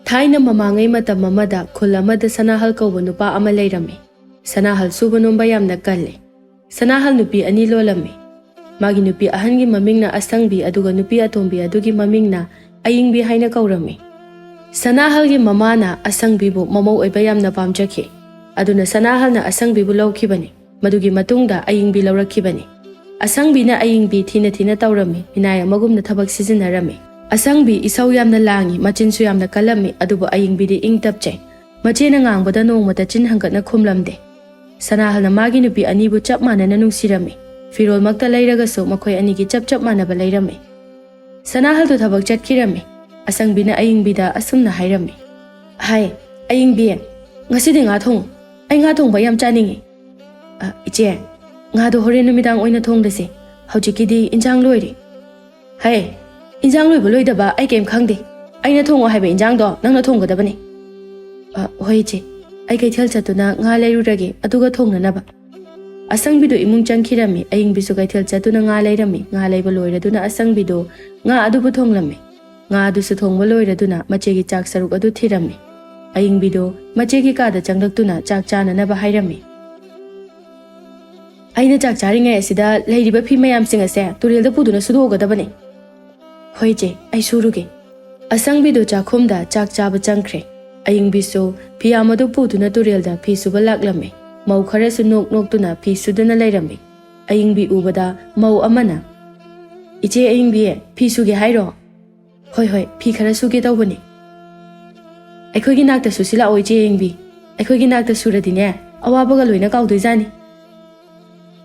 Thaina mamangai matam amada khul amada sanahal kauba nupa ama leirame. Sanahal suba nomba yamna kalle. Sanahal nupi ani lolame. Magi nupi ahangi mamingna asangbi aduga nupi atombi adugi mamingna ayingbi haina kaurame. Sanahal gi mamana asangbi bu mamau oiba yamna pamjake. Aduna sanahal na asangbi bu lawkibani. Madugi matungda ayingbi lawrakibani. Asangbi na ayingbi thina taurame. Minaya magumna thabak sizinarame. Asangbi isaw yamna langi machinsu yamna kalami adubu ayingbi di ing tapche. Mache na ngangbada nongmata chin hangkat na khumlamde. Sanahal na magi nupi ani bu chap mana na nungsirame. Firol magta lairagaso makoy ani ki chap mana ba lairame. Sanahal tu thabak chatkirame. Asangbi na ayingbi da asum na hairame. Hai, ayingbi ngasidi nga thong. Ay nga thong ba yam chaningi. Iche, nga do hore numidang oina thong dase. Haujikidi injang loiri. Hai, injang loi buloi daba ai kem khangde. Aina thongo haiba injang do nangna thong gadabani. Hoi che, ai kai thel chatuna nga lairurage aduga thongna naba. Asangbi do imung changkhirami ayingbi su kai thel chatuna nga lairami nga laiba loiraduna asangbi do nga adubu thonglame. Nga adu su thongba loiraduna machegi chak saruk adu thirami. Ayingbi do machegi kada changlaktuna chak chana naba hairami. Aina chak charingai asida lairiba phi mayam sing ase turilda puduna sudo gadabani. Hoi che, ai suruge. Asangbi do chakhumda chak chaba changkre. Ayingbi so piyamadu puduna turilda phi suba laklame. Mau khare su nok tuna phi sudana lairame. Ayingbi ubada mau amana. Iche ayingbi phi suge hairo. Hoi phi khara suge tawbani. Aikhogi nakta susila oi che ayingbi. Aikhogi nakta suradine awabaga loina kaudoi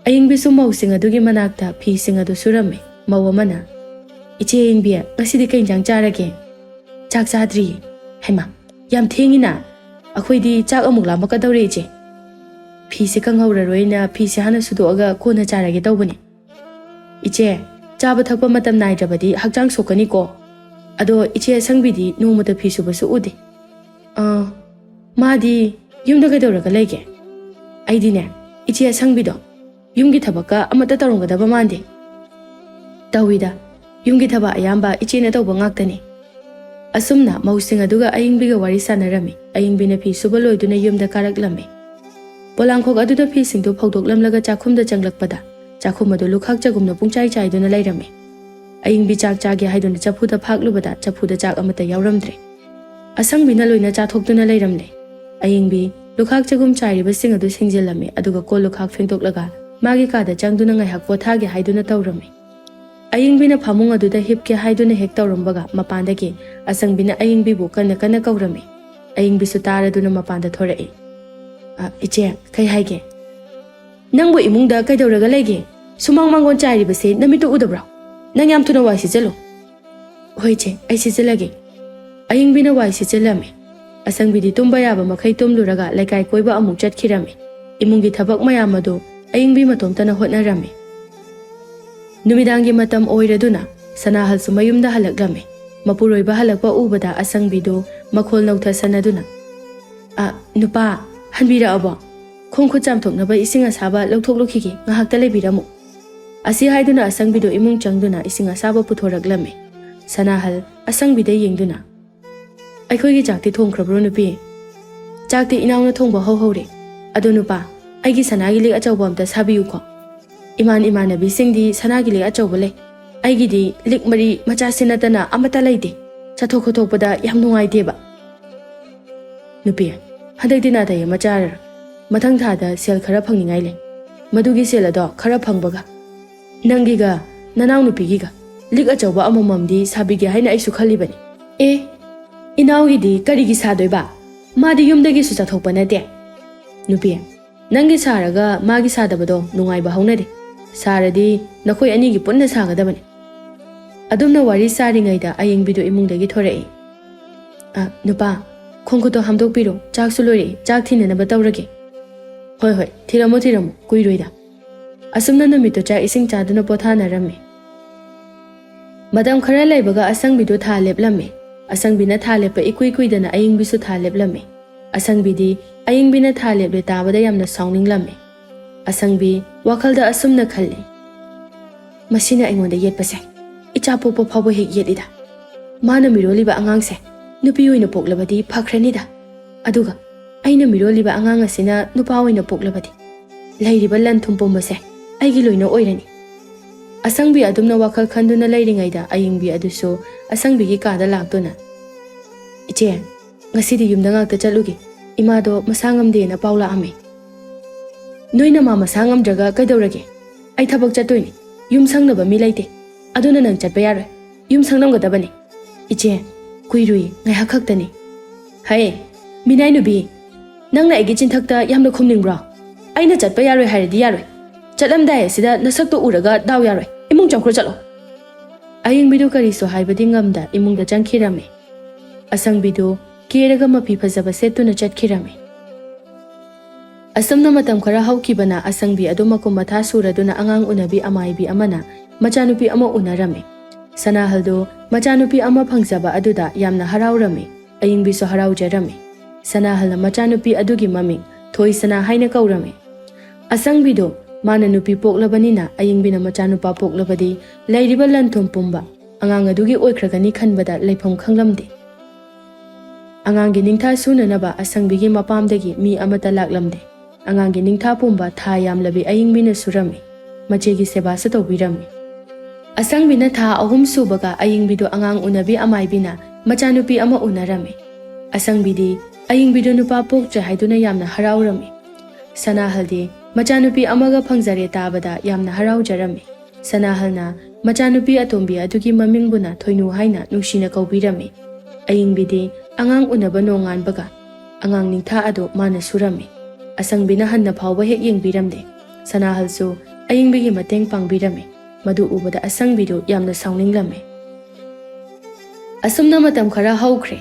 Ayingbi su mau singa dugi manakta phi singa do surame. Mau amana. Iche ayingbi ngasidi kai injang charage. Chak chadri. Haima, yam thengina. Akhoidi chak amuk lamaka dawre iche. Phi se kanghawraroina phi se hana sudoaga kona charage tawbani. Iche, chaba thakpa matam naidrabadi hakjang sokani ko. Ado iche sangbidi nomata phi subasu ude. Madi yumda kaidawraga lege. Aidine, iche sangbido. Yumgi thabaka amata tarungadaba mande. Tawida. Yumgi thaba ayamba ichena tawba ngaktani. Asumna mausing aduga ayingbiga wari sanarami. Ayingbina phi suba loiduna yumda karaklame. Polangkhok aduda phi singdo phawdoklamlaga chakhumda changlakpada. Chakhum adu lukhak chagumna pungchai chaiduna lairame. Ayingbi chak chage haiduna chaphuda phaklubada chaphuda chak amata yawramdre. Asangbina loina chathokduna lairamle. Ayingbi lukhak chagum chairiba sing adu singjilame aduga ko lukhak fengtoklaga magi kada changduna ngaihak pothage haiduna tawrame. Ayingbina phamung aduda hipke haiduna hek tawrambaga mapandake asangbina ayingbi bu kana kaurame. Ayingbi su taraduna mapanda thorae. Iche kai haige. Nangbu imungda kaidawraga lege. Sumang mangon chairibase namitu udabra. Nang yam thuna wai sijalo. Hoi che, ai sijalage. Ayingbina wai sijalame. Asangbidi tumba yaba makhai tumluraga laikai koiba amuk chatkirame. Imungi thabak mayam adu ayingbi matomtana hotnarame. Numidangi matam oiraduna sanahal su mayumda halaklame. Mapuroiba halakpa ubada asangbido makhol nautha sanaduna. Nupa hanbira abo. Khongkhu chamthoknaba ising asaba lawthoklukhi ngahakta lebiramu. Asi haiduna asangbido imung changduna ising asaba puthoraklame. Sanahal asangbida yengduna. Aikhoigi chakti thongkhrabro nupi. Chakti inauna thongba hore. Adu nupa aigi sanagi lik achawba amta sabiyu ko. Imanabi singdi sanagi lik achawba le. Aigi di lik mari macha sinatana amata laide. Chathokhothokpada yam nungaiteba. Nupi hadakdi nadaya machar. Mathang thada sel khara phangningai le. Madugi sel ado khara phangbaga. Nangiga nanaw nupigiga lik achawba amamamdi sabigi haina aisu khalibani. Inawgi di karigi sadoiba. Madi yumdagi su chathokpa nate. Nupi nangi saraga magi sadabado nungaiba haunade. Saradi nakhoi anigi punna sagadabani. Adumna wari saringaida ayingbido imungdagi thorae. Nupa khongkhuto hamdokpiro chak sulore chak thinanaba tawrage. Hoi thiramo kuiroida. Asumna numito chak ising chaduna pothanarame. Madam khara laibaga asangbido tha leplame. Asangbina tha lepa ikuidana ayingbisu tha leplame. Asangbidi ayingbina tha leple tabada yamna saunginglame. Asangbi wakhalda asumna khalle. Masina aingonda yetpase. Icha popo phabo hek yelida. Mana miroliba angangse nupi oina poklabadi phakranida aduga aina miroliba angang asina nupa oina poklabadi lairiba lan thum pombase aigi loina oirani asangbi adumna wakhal khanduna lairingaida ayingbi aduso asangbi gi kada lakdona iche ngasidi yumda ngakta chalugi imado masangamde na paula ame noina ma masangam draga kaidaurage ai thabak chatoini yum sangnaba mi laite aduna nang chatpa yare yum sangnam gadabani iche kuirui ngai hakhaktani hai minai nubi nangna egi chinthakta yamna khumningbra aina chatpa yare hairidi yare chatlamdai sida nasakto uraga daw yare imung chamkhro chalo ayingbidu kariso haibadi ngamda imungda changkhirame asangbidu keraga mapi phajaba setuna chatkirame asamna matam khara haukibana asangbi adu makum matha suraduna angang unabi amaibi amana machanupi ama unarame sanahaldo machanupi ama phangjaba aduda yamna haraurame ayingbi so haraujarame sanahalna machanupi adugi maming thoisana haina kaurame asangbido mana nupi poklabanina ayingbina machanupa poklabadi lairiba lanthom pumba angang adugi oikragani khanbada leifam khanglamde angangi ningtha sunanaba asangbigi mapamdagi mi amata laklamde angangi ningtha pumba tha yamlabi ayingbina surame machegi seba sa tawbirame asangbina tha ahum subaga ayingbido angang unabi amaibina machanupi ama unarame asangbidi ayingbido nupa pokja haiduna yamna haraurame sanahaldi machanupi amaga phangjare tabada yamna haraujarame sanahalna machanupi atombi adugi mamingbuna thoinu haina nushina kaubirame ayingbidi angang unaba nongan baga angang ningtha ado mana surame asangbina hanna phawba hek yengbiramde sanahalsu ayingbigi mateng pangbirame madu ubada asangbido yamna saunginglame asumna matam khara haukhre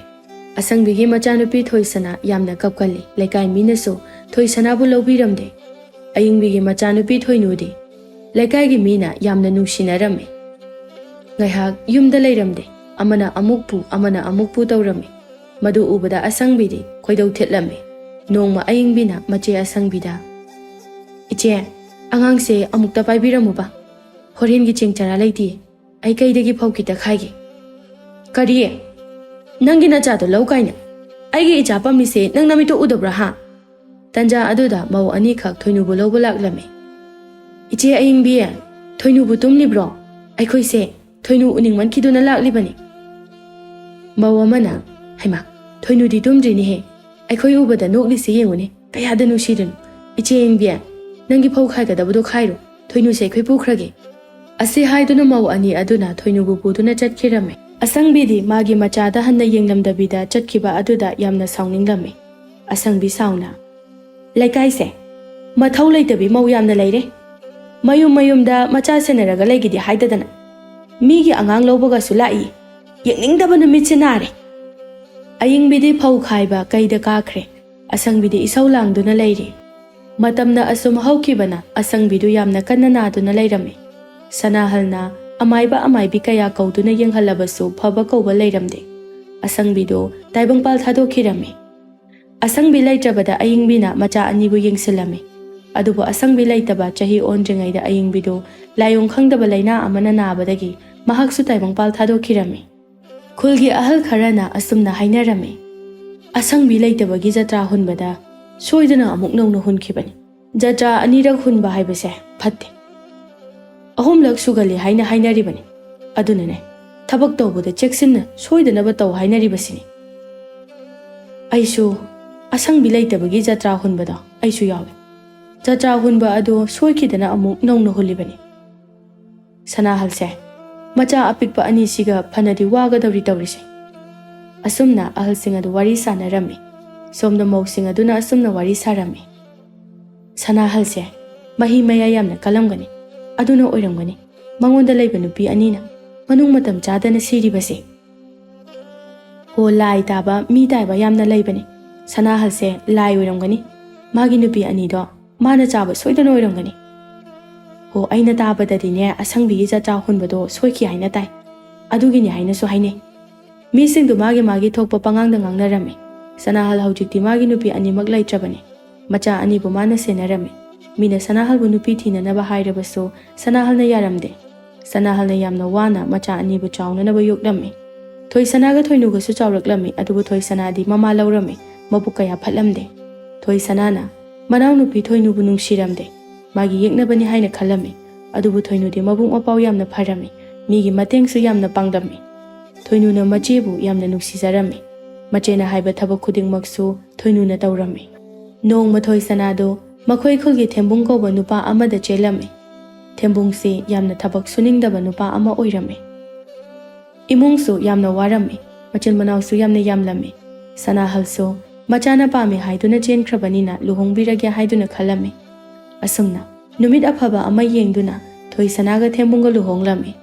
asangbigi machanupi thoisana yamna kapkali lekai minaso thoisana bu lobiramde ayingbigi machanupi thoinudi lekai gi mina yamna nungsinarame ngaihak yumda leiramde amana amukpu tawrame madu ubada asangbidi khoidau thetlamme nongma ayingbina mache asangbida iche angangse amukta paibiramuba horengi chengchara leiti ai kaidagi phawkita khaige kariye nangi nachado laukaina aigi icha pamise nang namito udabra ha tanja aduda mau ani khak thoinubu lawba laklame iche ayingbi thoinubu tumlibro ai khoise thoinu uningman khiduna laklibani mau amana haima thoinu di tumdrini he ai khoi ubada nokli se yengune kayada nu sidun iche ayingbi nangi phau khai ga dabudo khairo thoinu se khoi pukhrage ase haiduna mau ani aduna thoinubu buduna chatkhirame asangbi magi machada hanna yenglamdabida chatkhiba aduda yamna saunginglame asangbi sauna laikai se mathau leitabi mau yamna leire mayum da macha senaraga leigidi haidadana migi angang lobaga sulai yengningdaba numit sinare ayingbidi phau khaiba kaida kakhre asangbidi isau langduna leire matamna asum haukibana asangbidu yamna kanna naduna leirame sanahalna amaibi kaya kauduna yenghalabasu phaba kauba leiramde asangbido taibangpal thadokirame asangbi leitrabada ayingbina macha anibu yengsilame adubo asangbi leitaba chahi onjingaida ayingbido layong khangdaba laina amana nabadagi mahaksu taibangpal thadokirame khulgi ahal kharana asumna hainarame asangbi leitabagi jatra hunbada soidana amuk nongna hunkhibani jatra anirak hunba haibase phatte ahumlak sugali haina hainaribani adunane thabak tawbada cheksinna soidanaba taw hainaribasini aisu asangbi leitabagi jatra hunbada aisu yawe jatra hunba ado soikidana amuk nongna hulibani sanahalse macha apikpa ani siga phanadi waga dawri tawrise asumna ahalsing adu wari sanarame somna mawsing aduna asumna wari sarame sanahalse mahi maya yamna kalamgani aduna oiramgani mangonda leiba nupi anina manung matam chadana siribase ho lai taba mi taiba yamna leibani sanahalse lai oiramgani magi nupi ani do mana chaba soidana oiramgani ho aina tabadadine asangbi jatra hunbado soiki haina tai adugini haina so haine mi singdu magi thokpa pangangda ngangnarame sanahal haujikti magi nupi ani mak leitrabani macha ani bu mana senarame mina sanahal bu nupi thina na ba hairabaso sanahal na yaramde sanahal na yamna wana macha ani bu chauna na ba yoklame Thoisanaga Thoinugasu Chawraklami adubu Thoisanadi mama laurami mabuk kaya phatlamde. Thoisanana manau nupi Thoinubu nungsiramde. Magi yeknabani haina khalami adubu Thoinudi mabuk mapau yamna pharami migi matengsu yamna pangdami. Thoinuna machebu yamna nuksizarami. Machena haiba thabak khudingmaksu Thoinuna tawrami. Nongma Thoisanado makhoi khulgi thembung kauba nupa amada chelami. Thembungsi yamna thabak suningdaba nupa ama oirami. Imungsu yamna warami, machil manausu yamna yamlami. Sanahalsu machana pami haiduna chenkrabanina luhongbiragya haiduna khalami. Asumna numit aphaba ama yengduna Thoisanaga thembunga luhonglami.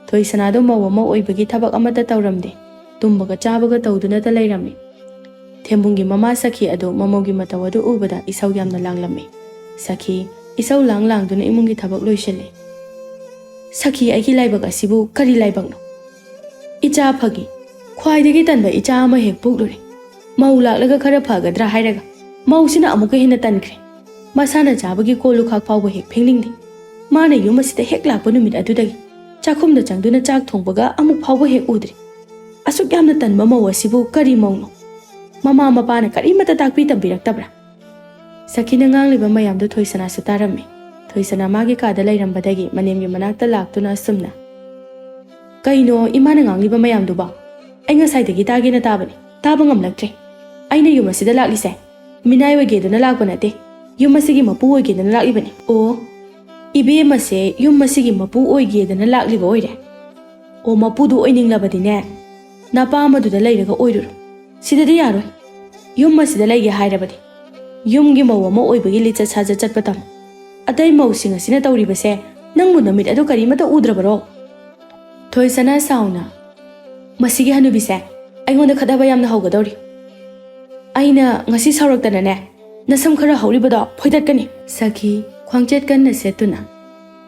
Thoisanado mawama oibagi thabak amata tawramde. Tumbaga chabaga tawduna ta lairami. Thembungi mama Sakhi ado mamogi matawadu ubada isaw yamna langlami. Sakhi isaw langduna imungi thabak loishele. Sakhi aiki laibag asibu kari laibagno. Icha phagi khwaidagi tanba icha ama hek puklure. Mau laklaga khara phagadra hairaga. Mausina amuka hina tankre. Masana chabagi kolu khak phawba hek phenglingdi. Mana yumasida hek lakpa numit adudagi. Chakhumda changduna chak thongbaga amuk phawba hek udri. Asuk yamna tanba mau asibu kari mauno. Mama mapana kari mata takpi tambiraktabra. Sakhina ngangliba mayamda Thoisana su tarami. Thoisana magi kada lairambadagi manemgi manakta laktuna asumna. Kaino imana ngangliba mayamduba. Ai ngasaidagi tagina tabani. Taba ngamlaktre. Aina yumasida laklise. Minai wageduna lakpa nate. Yumasigi mapu wageduna laklibani. O ibe mase yumasigi mapu oigeduna lakliba oire. O mapudu oininglabadine. Napa amaduda lairaga oiruru. Sidadi yaroi. Yumasida laige hairabadi. Yumgi mawa ma oibagi licha saja chatpatam. Atai mausing asina tawribase nangmu namit adu karimata udrabaro. Thoisana sauna. Masigi hanubise aingonda khadaba yamna hawgadawri. Aina ngasi sauraktana nasam khara hawribada phoidatkani. Sakhi khwangchet kanna setuna.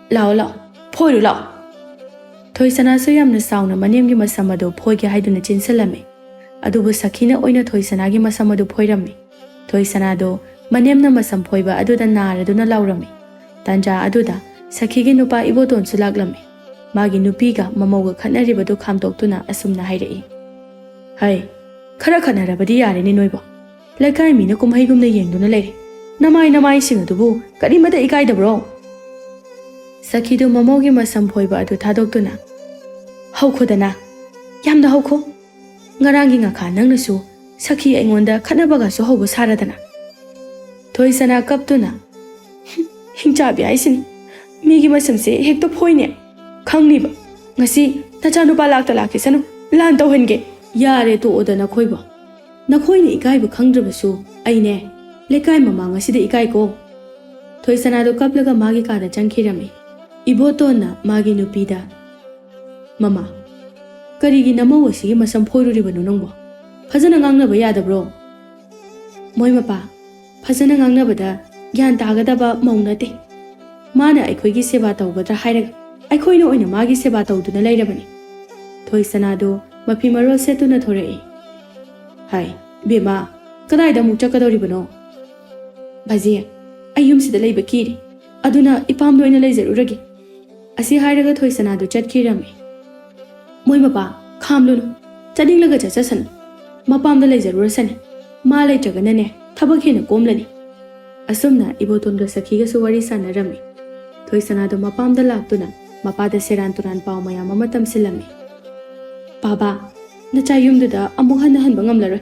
Lao lao phoiru lao. Thoisana su yamna sauna manemgi masamado phoige haiduna chinsalame. Adubu Sakhina oina Thoisanagi masamadu phoirami. Thoisanado manemna masam phoiba aduda naraduna laurami. Tanja aduda Sakhigi nupa ibodon sulaglami. Magi nupiga mamauga khanaribadu khamdoktuna asumna hairei. Hai khara khanarabadi yare ni noiba. Laikai mina kumhaigumna yengduna leire. Namai singadubu karimada ikaidabro. Sakhidu mamaugi masam phoiba adu thadoktuna. Haukhodana yamda haukho. Ngarangi ngakha nangnasu Sakhi aingonda khanabaga su hobo saradana. Thoisana kaptuna. Hingchabi aisini. Migi masamse hekto phoine. Khangniba. Ngasi tachanupa lakta lakisanu lan tawhenge. Yare to odana khoiba. Nakhoine ikaiba khangdrabasu aine lekai mama ngasida ikai ko. Thoisana do kaplaga magi kada changkhirami. Ibotona magi nupida. Mama Karigi namawasigi masam phoiruribanu nangbo. Phajana ngangnaba yadabro. Moi mapa phajana ngangnabada gyan tagadaba maunate. Mana aikhoigi seba tawgadra hairaga aikhoina oina magi seba tawduna lairabani. Thoisanado mapi marol setuna thorei. Hai bema kadaida mu chakadoribano. Baji ayumsida leiba kiri aduna ipamdo oina leizaruragi. Asi hairaga Thoisanado chatkirami. Moi mapa khamlunu chading laga chachasan mapamda leizarurasani ma leitraganane thabak hena komlani asumna ibotonda Sakhiga su wari sanarami. Thoisanado mapamda laktuna mapada seran turan paw mayam ama tamsilami. Baba nachayumduda amuk hana hanba ngamlaroi.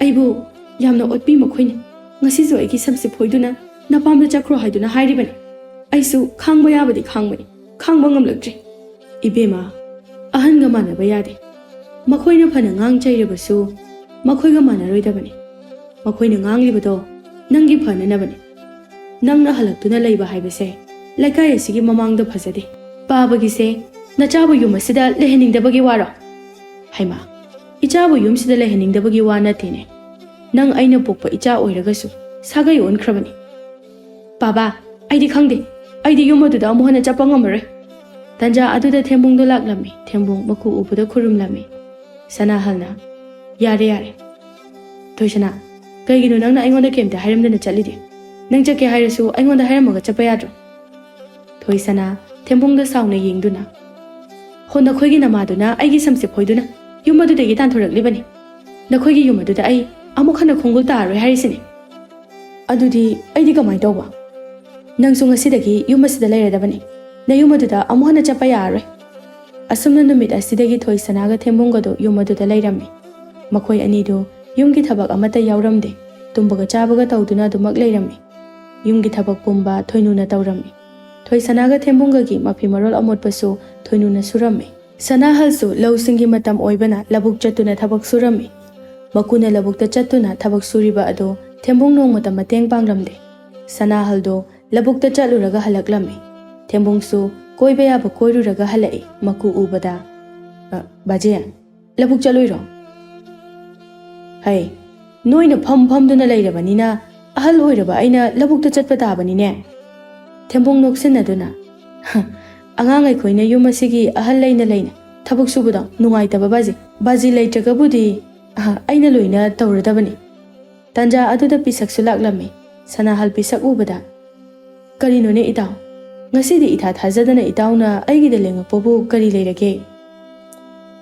Aibu yamna otpi makhoine ngasisu aigi samse phoiduna napamda chakro haiduna hairibani. Aisu khangba yabadi khangmani khangba ngamlaktre. Ibema Ahanga manaba yade. Makhoina phana ngang chairabasu makhoiga manaroidabani. Makhoina nganglibado nangi phana nabani. Nangna halaktuna leiba haibase laikai asigi mamangda phajade. Babagi se nachabu yumasida leheningdabagi waro. Haima ichabu yumsida leheningdabagi wa natene. Nang aina pokpa icha oiragasu sagai onkrabani. Baba aidi khangde aidi yumaduda amuhana chapa ngamaroi. Tanja aduda thembungdo laklami. Thembung maku ubuda khurumlami. Sana halna yare. Thoisana kaigino nangna aingonda kemta hairamdana chalide. Nang chake hairasu aingonda hairamaga chapa yadro. Thoisana thembungda sauna yengduna. Honda khoigi namaduna aigi samse phoiduna yum adudagi tanthoraqlibani. Nakhoigi yum aduda ai amuk hana khongul taroi harisini. Adudi aidi kamai tawba. Nangsu ngasidagi yum asida leiradabani. Na yum aduda amu hana chapa yaroi. Asumna numit asidagi thoi sanaga thembunga do yum aduda leirammi. Makhoi ani do yumgi thabak amata yauramde. Tumbaga chabaga tawduna dumak leirammi. Yumgi thabak pumba thoinuna tawrammi. Thoi sanaga thembunga gi mafi marol amotpasu thoinuna surammi. Sanahalsu lausingi matam oibana labuk chatuna thabak surammi. Makuna labukta chatuna thabak suriba ado thembung nong matam mateng pangramde. Sanahaldo labukta chatluraga halaklammi. Thembungsu koiba yaba koiruraga halai maku ubada. Baje labuk chaloiro. Hai noina pham duna leirabanina ahal oiraba aina labukta chatpa tabanine. Thembung noksinaduna. Angangai khoina yum asigi ahal leina thabuk subuda nungaitaba baji leitragabudi aina loina tawradabani. Tanja aduda pisaksu laklami. Sanahal pisak ubada. Karinone itaw. Ngasidi itha thajadana itawna aigida lengakpobu kari leirage.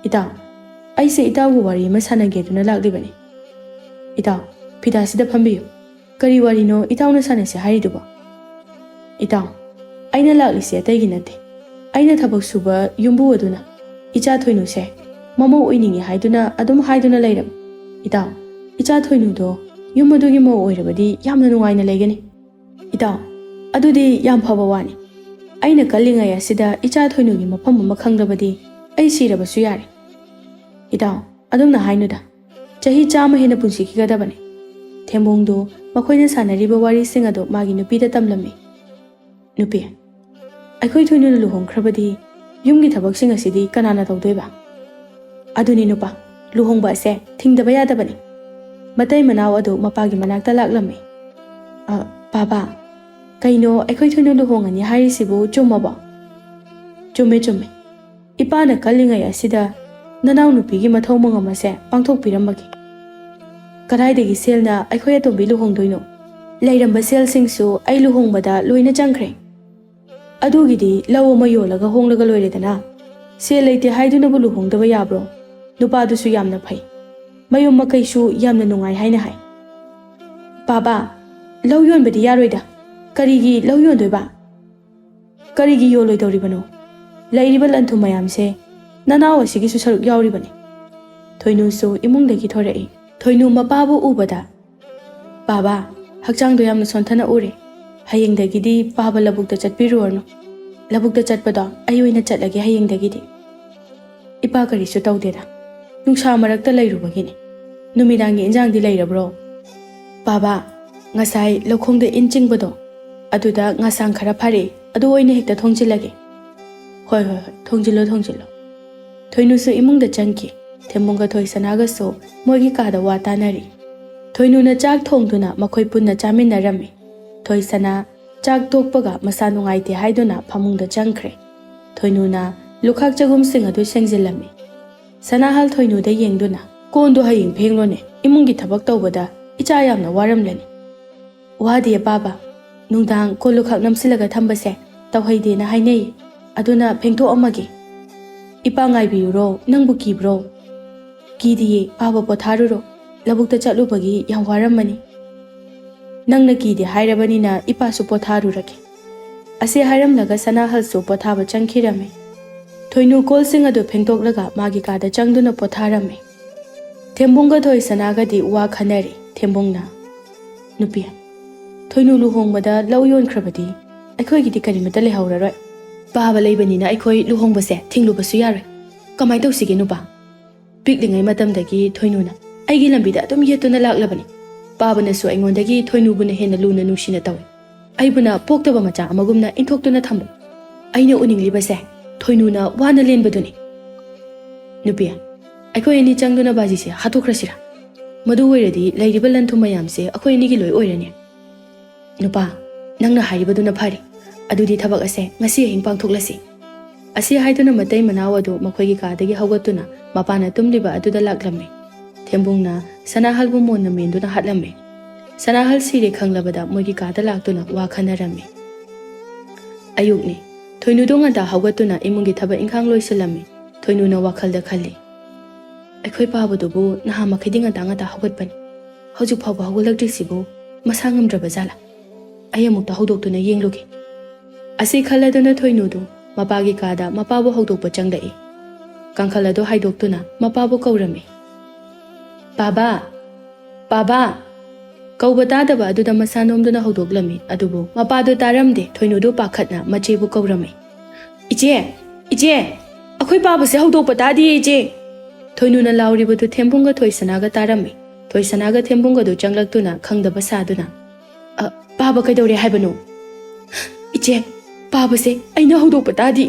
Itaw. Aise itawgu wari ma sanage duna laklibani. Itaw. Pidasida phambiyu. Kari warino itawna sanase hariduba. Itaw. Aina laklise ataigi nate. Aina thabak suba yumbu aduna. Icha thoinu se. Mamo oiningi haiduna adum haiduna leiram. Itaw. Icha thoinu do yumadugi mo oirabadi yamna nungaina leigani. Itaw. Adudi yam phaba wani. Aina kallingai asida icha thoinugi mafam ama khangrabadi ai sirabasu yare. Itaw. Adumna hainuda. Chahi chama hena punsi kigadabani. Thembungdo makhoina sanariba wari singado magi nupida tamlami. Nupi. Aikhoi thoinuna luhongkhrabadi yumgi thabak sing asidi kanana tawdoiba. Aduni nupa luhongba ase thingdaba yadabani. Matai manaw adu mapagi manakta laklami. Baba kaino aikhoi thoinu luhongani harisibu chumaba. Chumme. Ipana kallingai asida nanaw nupigi mathau mangamase pangthok piramagi. Karaidagi selna aikhoi atombi luhongdoino. Leiramba sel singsu ai luhongbada loina changkhre. Adugidi law ama yolaga honglaga loiredana. Sel leite haiduna bu luhongdaba yabro. Nupadusu yamna phai. Mayum makaisu yamna nungai haina hai. Baba, law yonbadi yaroida. Karigi law yondoiba. Karigi yoloidoribano. Lairiba lanthu mayamse nanaw asigi su saruk yauribani. Thoinu su imungdagi thorai. Thoinu mapabu ubada. Baba, hakchangdo yamna sonthana ure. Hayengdagidi baba labukta chatpiruorno. Labukta chatpada ayoina chatlage hayengdagidi. Ipa karisu tawdeda. Nungsa marakta leirubagini. Numidangi injangdi leirabro. Baba, ngasai lokhongda injingbado. Aduda ngasang khara phare. Adu oina hekta thongjilage. Hoi, thongjilo. Thoinusu imungda changki. Thembunga thoi sanaga so moigi kada watanari. Thoinuna chak thongduna makhoi punna chaminarami. Thoi sana chak tokpaga masa nungaite haiduna phamungda changkhre. Thoinuna lukhak chagum sing adu sengjilami. Sanahal thoinuda yengduna kondo hayeng phenglone imungi thabak tawbada icha yamna waramlani. Wadiya baba nungdang ko lukhak namsilaga thambase tawhaide na hainei aduna phengtho amagi. Ipa ngai biro nangbu kibro. Kidiye baba potharuro labukta chatlubagi yam waramani. Nangna kidi hairabanina ipa su potharurake. Ase hairamlaga sanahal su pothaba changkhirame. Thoinu kol sing adu phengtoklaga magi kada changduna potharame. Thembunga thoi sanagadi wa khanari thembungna. Nupi. Thoinu luhongbada law yonkhrabadi aikhoi gidi karimata lehauraroi. Baba leibanina aikhoi luhongbase thinglubasu yaroi. Kamai tawsige nupa. Piklingai matamdagi thoinuna aigi lambida adum yetuna laklabani. Baba su aingondagi thoinubuna hena luna nungsina tawi. Aibuna poktaba macha amagumna inthoktuna thambu. Aina uninglibase thoinuna wana lenbaduni. Nupiya aikhoi ani changduna bajise hatokhrasira. Madu oiradi leiriba lanthu mayamse akhoi ani gi loi oirani. Nupa nangna haribaduna phari. Adudi thabak ase ngasi hing pangthoklasi. Asi haiduna matai manaw adu makhoigi kadagi hawgatuna mapana tumliba aduda laklami. Thembungna sanahalbu monna menduna hatlamme. Sanahal sire khanglabada moigi kada laktuna wa khanarami. Ayukni thoinu donga da hawgatuna imungi thaba ingkhang loisalami. Thoinuna wakhalda khali. ꯑꯩꯈꯣꯏ ꯄꯥꯕꯗꯨꯕꯨ ꯅꯍꯥ ꯃꯈꯩꯗꯤ ꯉꯟꯇꯥ ꯍꯧꯒꯠꯄꯅꯤ ꯍꯧꯖꯤꯛ ꯐꯥꯎꯕ ꯍꯧꯒꯠꯂꯛꯇ꯭ꯔꯤꯁꯤꯕꯨ ꯃꯁꯥ ꯉꯝꯗ꯭ꯔꯕ ꯖꯥꯠꯂꯥ ꯑꯩ ꯑꯃꯨꯛꯇ ꯍꯧꯗꯣꯛꯇꯨꯅ ꯌꯦꯡꯂꯨꯒꯦ ꯑꯁꯤ ꯈꯜꯂꯗꯨꯅ ꯊꯣꯏꯅꯨꯗꯨ ꯃꯄꯥꯒꯤ ꯀꯥꯗ ꯃꯄꯥꯕꯨ ꯍꯧꯗꯣꯛꯄ ꯆꯪꯂꯛꯏ ꯀꯥꯡꯈꯜ ꯑꯗꯨ ꯍꯥꯏꯗꯣꯛꯇꯨꯅ ꯃꯄꯥꯕꯨ ꯀꯧꯔꯝꯃꯤ ꯄꯥꯕꯥ ꯄꯥꯕꯥ ꯀꯧꯕ ꯇꯥꯗꯕ ꯑꯗꯨꯗ ꯃꯁꯥ ꯅꯣꯝꯗꯨꯅ ꯍꯧꯗꯣꯛꯂꯝꯃꯤ ꯑꯗꯨꯕꯨ ꯃꯄꯥꯗꯨ ꯇꯥꯔꯝꯗꯦ ꯊꯣꯏꯅꯨꯗꯨ ꯄꯥꯈꯠꯅ ꯃꯆꯦꯕꯨ ꯀꯧꯔꯝꯃꯤ ꯏꯆꯦ ꯏꯆꯦ ꯑꯩꯈꯣꯏ ꯄꯥꯕꯁꯦ ꯍꯧꯗꯣꯛꯄ ꯇꯥꯗꯤꯌꯦ ꯏꯆꯦ ꯊꯣꯏꯅꯨꯅ ꯂꯥꯎꯔꯤꯕꯗꯨ ꯊꯦꯝꯕꯨꯡꯒ ꯊꯣꯏꯁꯅꯥꯒ ꯇꯥꯔꯝꯃꯤ ꯊꯣꯏꯁꯅꯥꯒ ꯊꯦꯝꯕꯨꯡꯒꯗꯨ ꯆꯪꯂꯛꯇꯨꯅ ꯈꯪꯗꯕ ꯁꯥꯗꯨꯅ ꯄꯥꯕ ꯀꯩꯗꯧꯔꯦ ꯍꯥꯏꯕꯅꯣ ꯏꯆꯦ ꯄꯥꯕꯁꯦ ꯑꯩꯅ ꯍꯧꯗꯣꯛꯄ ꯇꯥꯗꯤ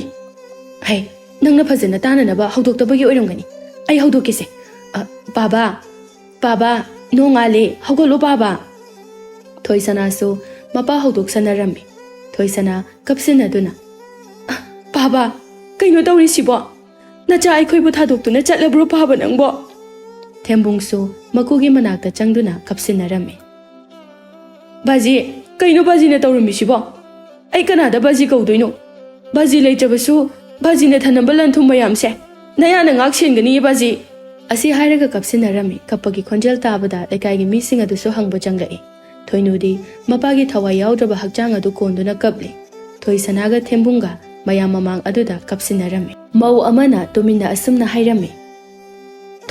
ꯍꯩ ꯅꯪꯅ ꯐꯖꯅ ꯇꯥꯅꯅꯕ ꯍꯧꯗꯣꯛꯇꯕꯒꯤ ꯑꯣꯏꯔꯝꯒꯅꯤ ꯑꯩ ꯍꯧꯗꯣꯛꯀꯦꯁꯦ ꯄꯥꯕꯥ ꯄꯥꯕꯥ ꯅꯣꯡꯉꯥꯜꯂꯦ ꯍꯧꯒꯠꯂꯣ ꯄꯥꯕꯥ ꯊꯣꯏꯁꯅꯥꯁꯨ ꯃꯄꯥ ꯍꯧꯗꯣꯛꯁꯟꯅꯔꯝꯃꯤ ꯊꯣꯏꯁꯅꯥ ꯀꯞꯁꯤꯟꯅꯗꯨꯅ ꯄꯥꯕꯥ ꯀꯩꯅꯣ ꯇꯧꯔꯤꯁꯤꯕꯣ ꯅꯆꯥ ꯑꯩꯈꯣꯏꯕꯨ ꯊꯥꯗꯣꯛꯇꯨꯅ ꯆꯠꯂꯕ꯭ꯔꯣ ꯄꯥꯕ ꯅꯪꯕꯣ ꯊꯦꯝꯕꯨꯡꯁꯨ ꯃꯀꯨꯒꯤ ꯃꯅꯥꯛꯇ ꯆꯪꯗꯨꯅ ꯀꯞꯁꯤꯟꯅꯔꯝꯃꯤ ꯕꯥꯖꯤ ꯀꯩꯅꯣ ꯕꯥꯖꯤꯅ ꯇꯧꯔꯝꯃꯤꯁꯤꯕꯣ ꯑꯩ ꯀꯅꯥꯗ ꯕꯥꯖꯤ ꯀꯧꯗꯣꯏꯅꯣ ꯕꯥꯖꯤ ꯂꯩꯇ꯭ꯔꯕꯁꯨ ꯕꯥꯖꯤꯅ ꯊꯅꯝꯕ ꯂꯟ ꯊꯨꯝ ꯃꯌꯥꯝꯁꯦ ꯅꯌꯥꯅ ꯉꯥꯛ ꯁꯦꯟꯒꯅꯤꯌꯦ ꯕꯥꯖꯤ ꯑꯁꯤ ꯍꯥꯏꯔꯒ ꯀꯞꯁꯤꯟꯅꯔꯝꯃꯤ ꯀꯞꯄꯒꯤ ꯈꯣꯟꯖꯦꯜ ꯇꯥꯕꯗ ꯂꯩꯀꯥꯏꯒꯤ ꯃꯤꯁꯤꯡ ꯑꯗꯨꯁꯨ ꯍꯪꯕ ꯆꯪꯂꯛꯏ ꯊꯣꯏꯅꯨꯗꯤ ꯃꯄꯥꯒꯤ ꯊꯋꯥꯏ ꯌꯥꯎꯗ꯭ꯔꯕ ꯍꯛꯆꯥꯡ ꯑꯗꯨ ꯀꯣꯟꯗꯨꯅ ꯀꯞꯂꯤ ꯊꯣꯏꯁꯅꯥꯒ ꯊꯦꯝꯕꯨꯡꯒ ꯃꯌꯥꯝ ꯃꯃꯥꯡ ꯑꯗꯨꯗ ꯀꯞꯁꯤꯟꯅꯔꯝꯃꯤ ꯃꯧ ꯑꯃꯅ ꯇꯨꯃꯤꯟꯅ ꯑꯁꯨꯝꯅ ꯍꯥꯏꯔꯝꯃꯤ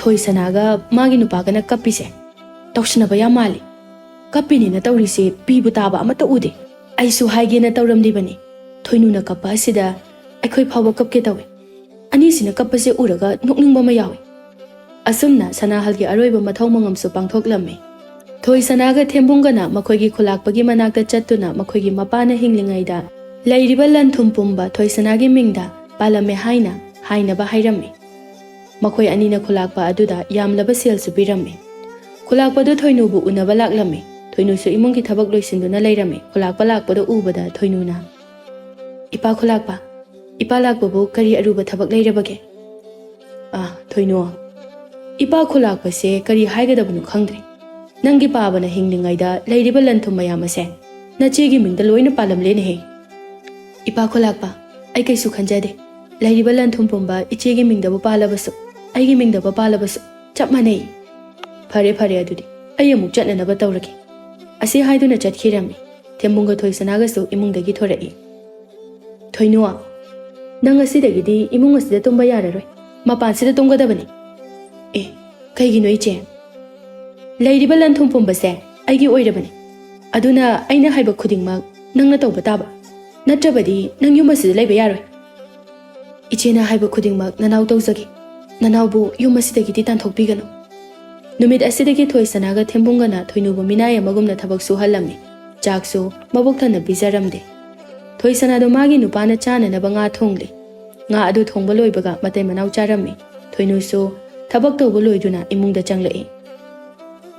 ꯊꯣꯏꯁꯅꯥꯒ ꯃꯥꯒꯤ ꯅꯨꯄꯥꯒꯅ ꯀꯞꯄꯤꯁꯦ ꯇꯧꯁꯤꯟꯅꯕ ꯌꯥꯝ ꯃꯥꯜꯂꯤ ꯀꯞꯄꯤꯅꯤꯅ ꯇꯧꯔꯤꯁꯦ ꯄꯤꯕꯨ ꯇꯥꯕ ꯑꯃꯠꯇ ꯎꯗꯦ ꯑꯩꯁꯨ ꯍꯥꯏꯒꯦꯅ ꯇꯧꯔꯝꯂꯤꯕꯅꯤ ꯊꯣꯏꯅꯨꯅ ꯀꯞꯄ ꯑꯁꯤꯗ ꯑꯩꯈꯣꯏ ꯐꯥꯎꯕ ꯀꯞꯀꯦ ꯇꯧꯏ ꯑꯅꯤꯁꯤꯅ ꯀꯞꯄꯁꯦ ꯎꯔꯒ ꯅꯣꯛꯅꯤꯡꯕ ꯑꯃ ꯌꯥꯎꯏ ꯑꯁꯨꯝꯅ ꯁꯅꯥꯍꯜꯒꯤ ꯑꯔꯣꯏꯕ ꯃꯊꯧ ꯃꯉꯝꯁꯨ ꯄꯥꯡꯊꯣꯛꯂꯝꯃꯤ ꯊꯣꯏꯁꯅꯥꯒ ꯊꯦꯝꯕꯨꯡꯒꯅ ꯃꯈꯣꯏꯒꯤ ꯈꯨꯂꯥꯛꯄꯒꯤ ꯃꯅꯥꯛꯇ ꯆꯠꯇꯨꯅ ꯃꯈꯣꯏꯒꯤ ꯃꯄꯥꯅ ꯍꯤꯡꯂꯤꯉꯩꯗ ꯂꯩꯔꯤꯕ ꯂꯟ ꯊꯨꯝ ꯄꯨꯝꯕ ꯊꯣꯏꯁꯅꯥꯒꯤ ꯃꯤꯡꯗ ꯄꯥꯜꯂꯝꯃꯦ ꯍꯥꯏꯅ ꯍꯥꯏꯅꯕ ꯍꯥꯏꯔꯝꯃꯤ ꯃꯈꯣꯏ ꯑꯅꯤꯅ ꯈꯨꯂꯥꯛꯄ ꯑꯗꯨꯗ ꯌꯥꯝꯂꯕ ꯁꯦꯜꯁꯨ ꯄꯤꯔꯝꯃꯤ ꯈꯨꯂꯥꯛꯄꯗꯨ ꯊꯣꯏꯅꯨꯕꯨ ꯎꯅꯕ ꯂꯥꯛꯂꯝꯃꯤ ꯊꯣꯏꯅꯨꯁꯨ ꯏꯃꯨꯡꯒꯤ ꯊꯕꯛ ꯂꯣꯏꯁꯤꯟꯗꯨꯅ ꯂꯩꯔꯝꯃꯤ ꯈꯨꯂꯥꯛꯄ ꯂꯥꯛꯄꯗ ꯎꯕꯗ ꯊꯣꯏꯅꯨꯅ ꯏꯄꯥ ꯈꯨꯂꯥꯛꯄ ꯏꯄꯥ ꯂꯥꯛꯄꯕꯨ ꯀꯔꯤ ꯑꯔꯨꯕ ꯊꯕꯛ ꯂꯩꯔꯕꯒꯦ ꯊꯣꯏꯅꯨ ꯏꯄꯥ ꯈꯨꯂꯥꯛꯄꯁꯦ ꯀꯔꯤ ꯍꯥꯏꯒꯗꯕꯅꯣ ꯈꯪꯗ꯭ꯔꯦ ꯅꯪꯒꯤ ꯄꯥꯕꯅ ꯍꯤꯡꯂꯤꯉꯩꯗ ꯂꯩꯔꯤꯕ ꯂꯟ ꯊꯨꯝ ꯃꯌꯥꯝ ꯑꯁꯦ ꯅꯆꯦꯒꯤ ꯃꯤꯡꯗ ꯂꯣꯏꯅ ꯄꯥꯜꯂꯝꯂꯦꯅꯦꯍꯦ ꯏꯄꯥ ꯈꯨꯂꯥꯛꯄ ꯑꯩ ꯀꯩꯁꯨ ꯈꯟꯖꯗꯦ ꯂꯩꯔꯤꯕ ꯂꯟ ꯊꯨꯝ ꯄꯨꯝꯕ ꯏꯆꯦꯒꯤ ꯃꯤꯡꯗꯕꯨ ꯄꯥꯜꯂꯕꯁꯨ ꯑꯩꯒꯤ ꯃꯤꯡꯗꯕꯨ ꯄꯥꯜꯂꯕꯁꯨ ꯆꯞ ꯃꯥꯟꯅꯩ ꯐꯔꯦ ꯐꯔꯦ ꯑꯗꯨꯗꯤ ꯑꯩ ꯑꯃꯨꯛ ꯆꯠꯅꯅꯕ ꯇꯧꯔꯒꯦ ꯑꯁꯤ ꯍꯥꯏꯗꯨꯅ ꯆꯠꯈꯤꯔꯝꯃꯤ ꯊꯦꯝꯕꯨꯡꯒ ꯊꯣꯏꯁꯅꯥꯒꯁꯨ ꯏꯃꯨꯡꯗꯒꯤ ꯊꯣꯔꯛꯏ ꯊꯣꯏꯅꯨ ꯅꯪ ꯉꯁꯤꯗꯒꯤꯗꯤ ꯏꯃꯨꯡ ꯑꯁꯤꯗ ꯇꯨꯝꯕ ꯌꯥꯔꯔꯣꯏ ꯃꯄꯥꯟꯁꯤꯗ ꯇꯨꯝꯒꯗꯕꯅꯤ ꯀꯩꯒꯤꯅꯣ ꯏꯆꯦ ꯂꯩꯔꯤꯕ ꯂꯟ ꯊꯨꯝ ꯄꯨꯝꯕꯁꯦ ꯑꯩꯒꯤ ꯑꯣꯏꯔꯕꯅꯤ ꯑꯗꯨꯅ ꯑꯩꯅ ꯍꯥꯏꯕ ꯈꯨꯗꯤꯡꯃꯛ ꯅꯪꯅ ꯇꯧꯕ ꯇꯥꯕ ꯅꯠꯇ꯭ꯔꯕꯗꯤ ꯅꯪ ꯌꯨꯝ ꯑꯁꯤꯗ ꯂꯩꯕ ꯌꯥꯔꯣꯏ ꯏꯆꯦꯅ ꯍꯥꯏꯕ ꯈꯨꯗꯤꯡꯃꯛ ꯅꯅꯥꯎ ꯇꯧꯖꯒꯦ ꯅꯅꯥꯎꯕꯨ ꯌꯨꯝ ꯑꯁꯤꯗꯒꯤꯗꯤ ꯇꯥꯟꯊꯣꯛꯄꯤꯒꯅꯨ ꯅꯨꯃꯤꯠ ꯑꯁꯤꯗꯒꯤ ꯊꯣꯏꯁꯅꯥꯒ ꯊꯦꯝꯕꯨꯡꯒꯅ ꯊꯣꯏꯅꯨꯕꯨ ꯃꯤꯅꯥꯏ ꯑꯃꯒꯨꯝꯅ ꯊꯕꯛ ꯁꯨꯍꯜꯂꯝꯃꯤ ꯆꯥꯛꯁꯨ ꯃꯕꯨꯛ ꯊꯟꯅ ꯄꯤꯖꯔꯝꯗꯦ ꯊꯣꯏꯁꯅꯥꯗꯣ ꯃꯥꯒꯤ ꯅꯨꯄꯥꯅ ꯆꯥꯅꯅꯕ ꯉꯥ ꯊꯣꯡꯂꯤ ꯉꯥ ꯑꯗꯨ ꯊꯣꯡꯕ ꯂꯣꯏꯕꯒ ꯃꯇꯩ ꯃꯅꯥꯎ ꯆꯥꯔꯝꯃꯤ ꯊꯣꯏꯅꯨꯁꯨ ꯊꯕꯛ ꯇꯧꯕ ꯂꯣꯏꯗꯨꯅ ꯏꯃꯨꯡꯗ ꯆꯪꯂꯛꯏ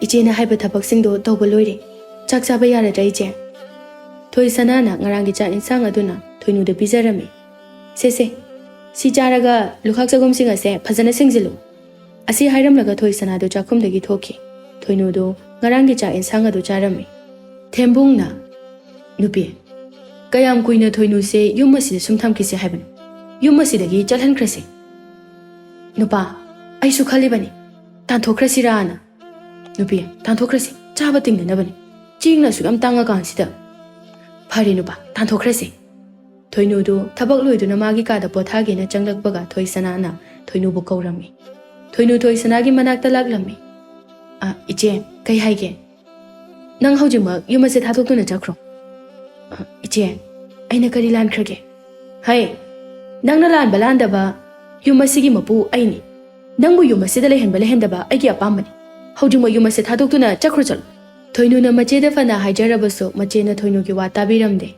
ꯏꯆꯦꯅ ꯍꯥꯏꯕ ꯊꯕꯛꯁꯤꯡꯗꯣ ꯇꯧꯕ ꯂꯣꯏꯔꯦ ꯆꯥꯛ ꯆꯥꯕ ꯌꯥꯔꯗ꯭ꯔꯥ ꯏꯆꯦ ꯊꯣꯏꯁꯅꯥꯅ ꯉꯔꯥꯡꯒꯤ ꯆꯥꯛ ꯏꯟꯁꯥꯡ ꯑꯗꯨꯅ ꯊꯣꯏꯅꯨꯗ ꯄꯤꯖꯔꯝꯃꯤ ꯁꯦ ꯁꯤ ꯆꯥꯔꯒ ꯂꯨꯈꯥꯛ ꯆꯒꯨꯝꯁꯤꯡ ꯑꯁꯦ ꯐꯖꯅ ꯁꯦꯡꯖꯤꯜꯂꯨ ꯑꯁꯤ ꯍꯥꯏꯔꯝꯂꯒ ꯊꯣꯏꯁꯅꯥꯗꯨ ꯆꯥꯛꯈꯨꯝꯗꯒꯤ ꯊꯣꯛꯈꯤ ꯊꯣꯏꯅꯨꯗꯨ ꯉꯔꯥꯡꯒꯤ ꯆꯥꯛ ꯏꯟꯁꯥꯡ ꯑꯗꯨ ꯆꯥꯔꯝꯃꯤ ꯊꯦꯝꯕꯨꯡꯅ ꯅꯨꯄꯤ ꯀꯌꯥꯝ ꯀꯨꯏꯅ ꯊꯣꯏꯅꯨꯁꯦ ꯌꯨꯝ ꯑꯁꯤꯗ ꯁꯨꯝ ꯊꯝꯈꯤꯁꯦ ꯍꯥꯏꯕꯅꯣ ꯌꯨꯝ ꯑꯁꯤꯗꯒꯤ ꯆꯠꯍꯟꯈ꯭ꯔꯁꯤ ꯅꯨꯄꯥ ꯑꯩꯁꯨ ꯈꯜꯂꯤꯕꯅꯤ ꯇꯥꯟꯊꯣꯛꯈ꯭ꯔꯁꯤꯔꯥꯅ ꯅꯨꯄꯤ ꯇꯥꯟꯊꯣꯛꯈ꯭ꯔꯁꯤ ꯆꯥꯕ ꯇꯤꯡꯅꯅꯕꯅꯤ ꯆꯦꯡꯅꯁꯨ ꯌꯥꯝ ꯇꯥꯡꯉꯀꯥꯟꯁꯤꯗ ꯐꯔꯦ ꯅꯨꯄꯥ ꯇꯥꯟꯊꯣꯛꯈ꯭ꯔꯁꯤ ꯊꯣꯏꯅꯨꯗꯨ ꯊꯕꯛ ꯂꯣꯏꯗꯨꯅ ꯃꯥꯒꯤ ꯀꯥꯗ ꯄꯣꯊꯥꯒꯦꯅ ꯆꯪꯂꯛꯄꯒ ꯊꯣꯏꯁꯅꯥꯅ ꯊꯣꯏꯅꯨꯕꯨ ꯀꯧꯔꯝꯃꯤ ꯊꯣꯏꯅꯨ ꯊꯣꯏꯁꯅꯥꯒꯤ ꯃꯅꯥꯛꯇ ꯂꯥꯛꯂꯝꯃꯤ ꯏꯆꯦ ꯀꯩ ꯍꯥꯏꯒꯦ ꯅꯪ ꯍꯧꯖꯤꯛꯃꯛ ꯌꯨꯝ ꯑꯁꯤ ꯊꯥꯗꯣꯛꯇꯨꯅ ꯆꯠꯈ꯭ꯔꯣ ꯏꯆꯦ ꯑꯩꯅ ꯀꯔꯤ ꯂꯥꯟꯈ꯭ꯔꯒꯦ ꯍꯩ ꯅꯪꯅ ꯂꯥꯟꯕ ꯂꯥꯟꯗꯕ ꯌꯨꯝ ꯑꯁꯤꯒꯤ ꯃꯄꯨ ꯑꯩꯅꯤ ꯅꯪꯕꯨ ꯌꯨꯝ ꯑꯁꯤꯗ ꯂꯩꯍꯟꯕ ꯂꯩꯍꯟꯗꯕ ꯑꯩꯒꯤ ꯑꯄꯥꯝꯕꯅꯤ ꯍꯧꯖꯤꯛꯃꯛ ꯌꯨꯝ ꯑꯁꯤ ꯊꯥꯗꯣꯛꯇꯨꯅ ꯆꯠꯈ꯭ꯔꯣ ꯆꯠꯂꯣ ꯊꯣꯏꯅꯨꯅ ꯃꯆꯦꯗ ꯐꯅ ꯍꯥꯏꯖꯔꯕꯁꯨ ꯃꯆꯦꯅ ꯊꯣꯏꯅꯨꯒꯤ ꯋꯥ ꯇꯥꯕꯤꯔꯝꯗꯦ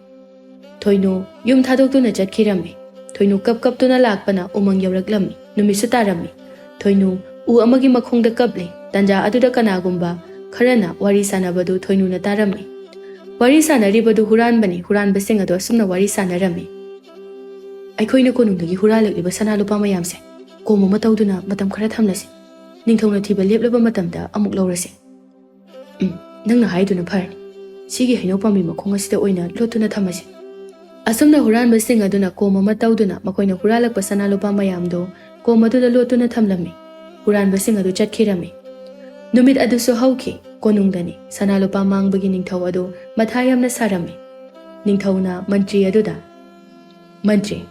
ꯊꯣꯏꯅꯨ ꯌꯨꯝ ꯊꯥꯗꯣꯛꯇꯨꯅ ꯆꯠꯈꯤꯔꯝꯃꯤ ꯊꯣꯏꯅꯨ ꯀꯞꯇꯨꯅ ꯂꯥꯛꯄꯅ ꯎꯃꯪ ꯌꯧꯔꯛꯂꯝꯃꯤ ꯅꯨꯃꯤꯠꯁꯨ ꯇꯥꯔꯝꯃꯤ ꯊꯣꯏꯅꯨ ꯎ ꯑꯃꯒꯤ ꯃꯈꯣꯡꯗ ꯀꯞꯂꯤ ꯇꯟꯖꯥ ꯑꯗꯨꯗ ꯀꯅꯥꯒꯨꯝꯕ ꯈꯔꯅ ꯋꯥꯔꯤ ꯁꯥꯟꯅꯕꯗꯨ ꯊꯣꯏꯅꯨꯅ ꯇꯥꯔꯝꯃꯤ ꯋꯥꯔꯤ ꯁꯥꯟꯅꯔꯤꯕꯗꯨ ꯍꯨꯔꯥꯟꯕꯅꯤ ꯍꯨꯔꯥꯟꯕꯁꯤꯡ ꯑꯗꯨ ꯑꯁꯨꯝꯅ ꯋꯥꯔꯤ ꯁꯥꯟꯅꯔꯝꯃꯤ ꯑꯩꯈꯣꯏꯅ ꯀꯣꯅꯨꯡꯗꯒꯤ ꯍꯨꯔꯥꯜꯂꯛꯂꯤꯕ ꯁꯅꯥ ꯂꯨꯄꯥ ꯃꯌꯥꯝꯁꯦ ꯀꯣꯝ ꯑꯃ ꯇꯧꯗꯨꯅ ꯃꯇꯝ ꯈꯔ ꯊꯝꯂꯁꯤ ꯅꯤꯡꯊꯧꯅ ꯊꯤꯕ ꯂꯦꯞꯂꯕ ꯃꯇꯝꯗ ꯑꯃꯨꯛ ꯂꯧꯔꯁꯤ ꯅꯪꯅ ꯍꯥꯏꯗꯨꯅ ꯐꯔꯅꯤ ꯁꯤꯒꯤ ꯍꯩꯅꯧ ꯄꯥꯝꯕꯤ ꯃꯈꯣꯡ ꯑꯁꯤꯗ ꯑꯣꯏꯅ ꯂꯣꯠꯇꯨꯅ ꯊꯝꯃꯁꯤ ꯑꯁꯨꯝꯅ ꯍꯨꯔꯥꯟꯕꯁꯤꯡ ꯑꯗꯨꯅ ꯀꯣꯝ ꯑꯃ ꯇꯧꯗꯨꯅ ꯃꯈꯣꯏꯅ ꯍꯨꯔꯥꯜꯂꯛꯄ ꯁꯅꯥ ꯂꯨꯄꯥ ꯃꯌꯥꯝꯗꯨ ꯀꯣꯝ ꯑꯗꯨꯗ ꯂꯣꯠꯇꯨꯅ ꯊꯝꯂꯝꯃꯤ huranbasing adu chatkirami. Numit adusu hauki konungdani sana lupa mangbagi ningthau adu mathai yamna sarami. Ningthauna mantri aduda mantri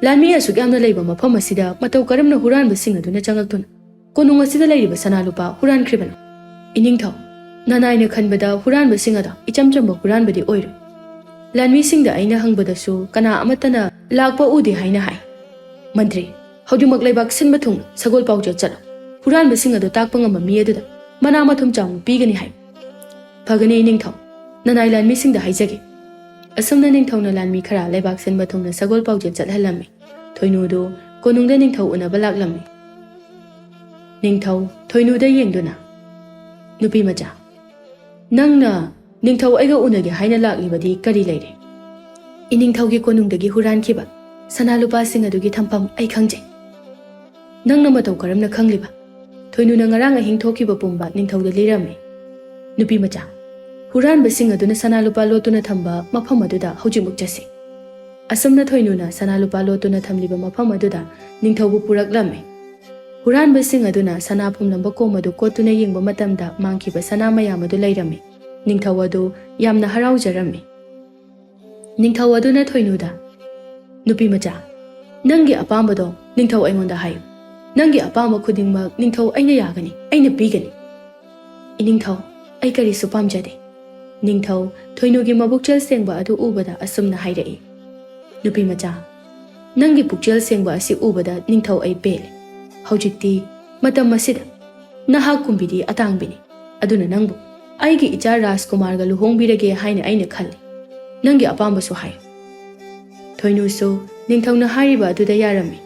Lanmi asuk yamna leiba mafam asida matau karamna huranbasing aduna changaktuna konung asida leiba sana lupa huran kribana. Iningthau Nanaina khanbada huranbasing ada ichamchamba huranbadi oiru. Lanmi singda aina hangbadasu kana amatana lakpa udi haina hai. Mantri haudimak leibak sinba thung sagol pauja chalo. Huranbasing adu takpa ngamba mi aduda mana mathum chamu pigani hai. Phagani ningthau nanai lanmi singda haijage. Asumna ningthauna lanmi khara leibak sinba thungna sagol pauja chathalami. Thoinu do konungda ningthau unaba laklammi. Ningthau thoinuda yengduna nupi macha Nangna ningthau aiga unage haina laklibadi kari leire. Iningthaugi konungdagi hurankiba sana lupa sing adugi thampam ai khangje. Nangna matau karamna khangliba. Thoinuna ngarang ahing thokiba pumba ningthauda lirame. Nupi macha huranba sing aduna sana lupa lotuna thamba mafam aduda hojimuk jasi. Asumna thoinuna sana lupa lotuna thamliba mafam aduda ningthaubu puraklame. Huranba sing aduna sana phumlamba komadu kotuna yengba matamda mangkiba sana mayam adu leirame. Ningthau adu yamna haraujarame. Ningthau aduna thoinuda nupi macha nangi apambado ningthau aingonda hayu. Nangi apamba khudingmak ningthau aina yagani aina pigani. Iningthau ai karisu pamjade. Ningthau thoinugi mabukchel sengba adu ubada asumna hairai. Nupi macha nangi pukchel sengba asi ubada ningthau ai pele. Haujikti matam masida nahak kumbidi atangbini aduna nangbu aigi icha Rajkumar ga luhongbirage haina aina khalli nangi apambasu hai thoinu so ningthauna hariba aduda yarami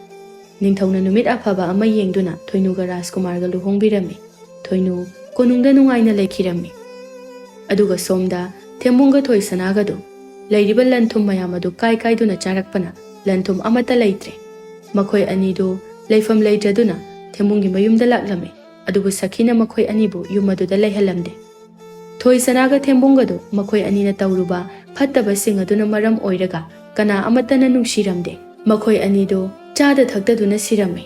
ningthauna numit afaba ama yengduna thoinu ga Rajkumar ga luhongbirami thoinu konungda nungaina lekhirami aduga somda thembunga thoi sanaga do leiriba lanthum mayam adu kai kai duna charakpana lanthum amata leitre makhoi ani do leifam leitraduna thembungi mayumda laklame adubu sakhina makhoi anibu yumaduda leihalamde Thoi sanaga thembunga do makhoi anina tauruba phattaba sing aduna maram oiraga kana amatana nungsiramde makhoi ani do chada thakta duna sirame